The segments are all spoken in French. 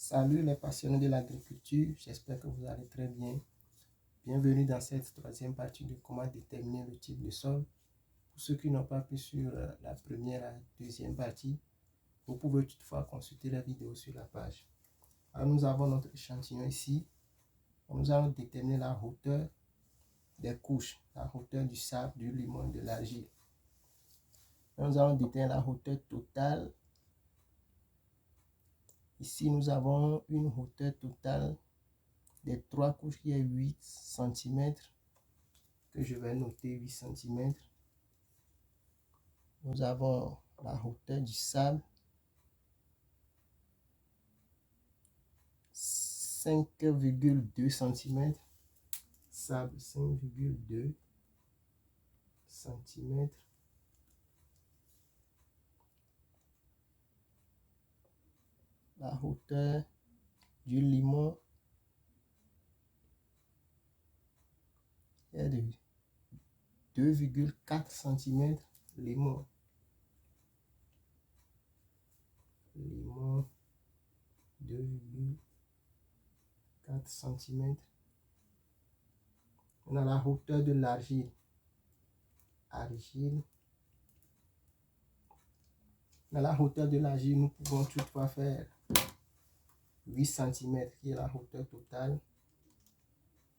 Salut les passionnés de l'agriculture, j'espère que vous allez très bien. Bienvenue dans cette troisième partie de comment déterminer le type de sol. Pour ceux qui n'ont pas pu sur la première et la deuxième partie, vous pouvez toutefois consulter la vidéo sur la page. Alors nous avons notre échantillon ici. Nous allons déterminer la hauteur des couches, la hauteur du sable, du limon, de l'argile. Nous allons déterminer la hauteur totale. Ici, nous avons une hauteur totale des trois couches qui est 8 cm, que je vais noter 8 cm. Nous avons la hauteur du sable, 5,2 cm. Sable, 5,2 cm. La hauteur du limon est de 2,4 cm. Limon 2,4 cm. On a la hauteur de l'argile. Dans la hauteur de l'argile, nous pouvons toutefois faire 8 cm qui est la hauteur totale,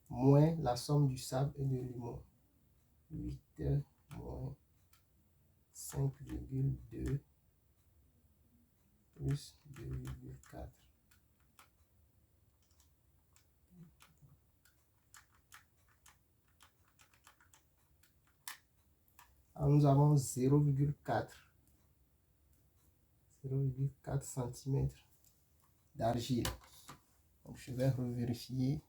moins la somme du sable et du limon. 8 moins 5,2 plus 2,4. Alors nous avons 0,4 cm d'argile. Donc je vais revérifier.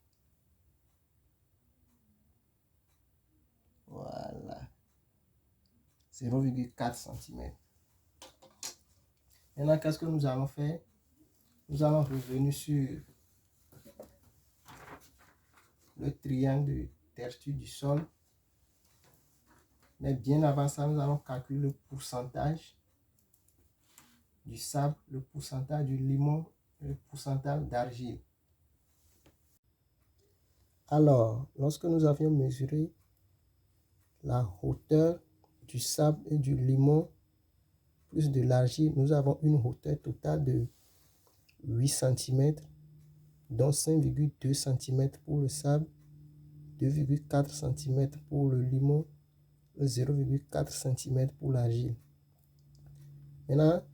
Voilà. 0,4 cm. Maintenant, qu'est-ce que nous allons faire? Nous allons revenir sur le triangle de texture du sol. Mais bien avant ça, nous allons calculer le pourcentage du sable, le pourcentage du limon et le pourcentage d'argile. Alors, lorsque nous avions mesuré la hauteur du sable et du limon plus de l'argile, nous avons une hauteur totale de 8 cm, dont 5,2 cm pour le sable, 2,4 cm pour le limon et 0,4 cm pour l'argile. Maintenant,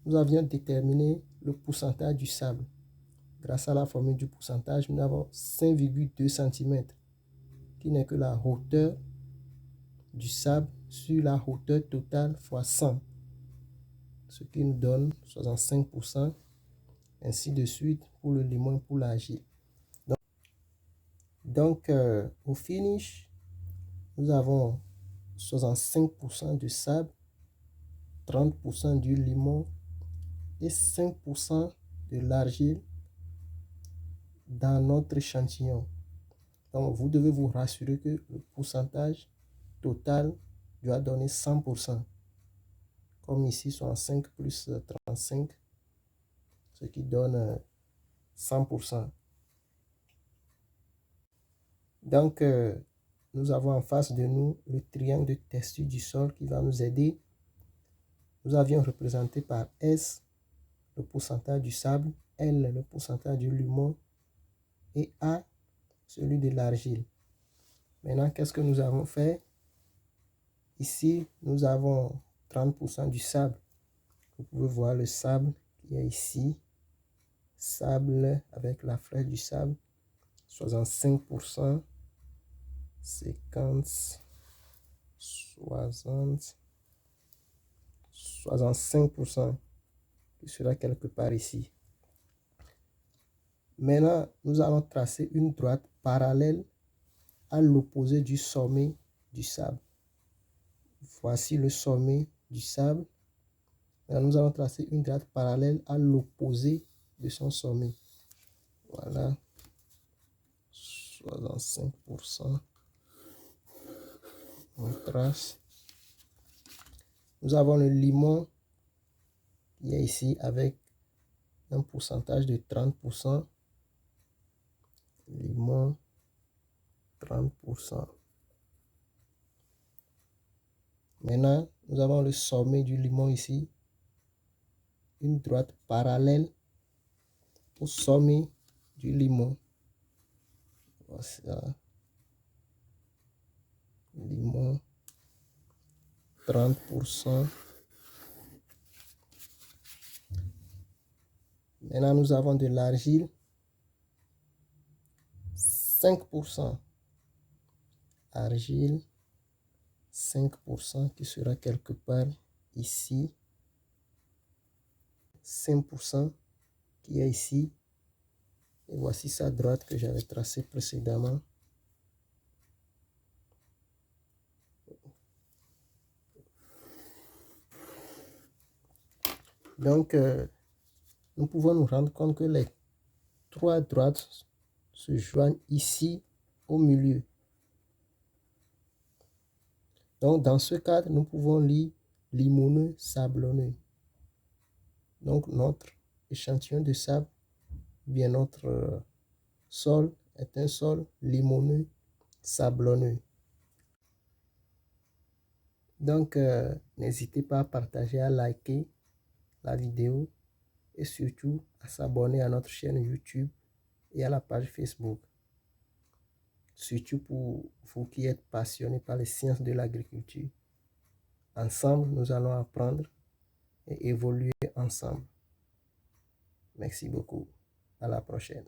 nous avions déterminé le pourcentage du sable. Grâce à la formule du pourcentage, nous avons 5,2 cm, qui n'est que la hauteur du sable sur la hauteur totale fois 100, ce qui nous donne 65%, ainsi de suite pour le limon et pour l'argile. Donc au finish, nous avons 65% du sable, 30% du limon et 5% de l'argile dans notre échantillon. Donc vous devez vous rassurer que le pourcentage total doit donner 100%. Comme ici, 65 plus 35, ce qui donne 100%. Donc, nous avons en face de nous le triangle de texture du sol qui va nous aider. Nous avions représenté par S le pourcentage du sable, L le pourcentage du limon et A celui de l'argile. Maintenant, qu'est-ce que nous avons fait? Ici, nous avons 30% du sable. Vous pouvez voir le sable qui est ici. Sable avec la flèche du sable. 65%. 50, 60, 65%, qui sera quelque part ici. Maintenant, nous allons tracer une droite parallèle à l'opposé du sommet du sable. Voici le sommet du sable. Maintenant, nous allons tracer une droite parallèle à l'opposé de son sommet. Voilà. 65%. On trace. Nous avons le limon qui est ici avec un pourcentage de 30%. Limon, 30%. Maintenant, nous avons le sommet du limon ici. Une droite parallèle au sommet du limon. Voilà. Limon, 30%. Maintenant, nous avons de l'argile, 5%. Argile, 5% qui sera quelque part ici. 5% qui est ici. Et voici sa droite que j'avais tracée précédemment. Donc, nous pouvons nous rendre compte que les trois droites se joignent ici au milieu. Donc, dans ce cadre, nous pouvons lire limoneux sablonneux. Donc, notre échantillon de sable, bien notre sol est un sol limoneux sablonneux. Donc, n'hésitez pas à partager, à liker la vidéo et surtout à s'abonner à notre chaîne YouTube et à la page Facebook. Surtout pour vous qui êtes passionnés par les sciences de l'agriculture. Ensemble, nous allons apprendre et évoluer ensemble. Merci beaucoup. À la prochaine.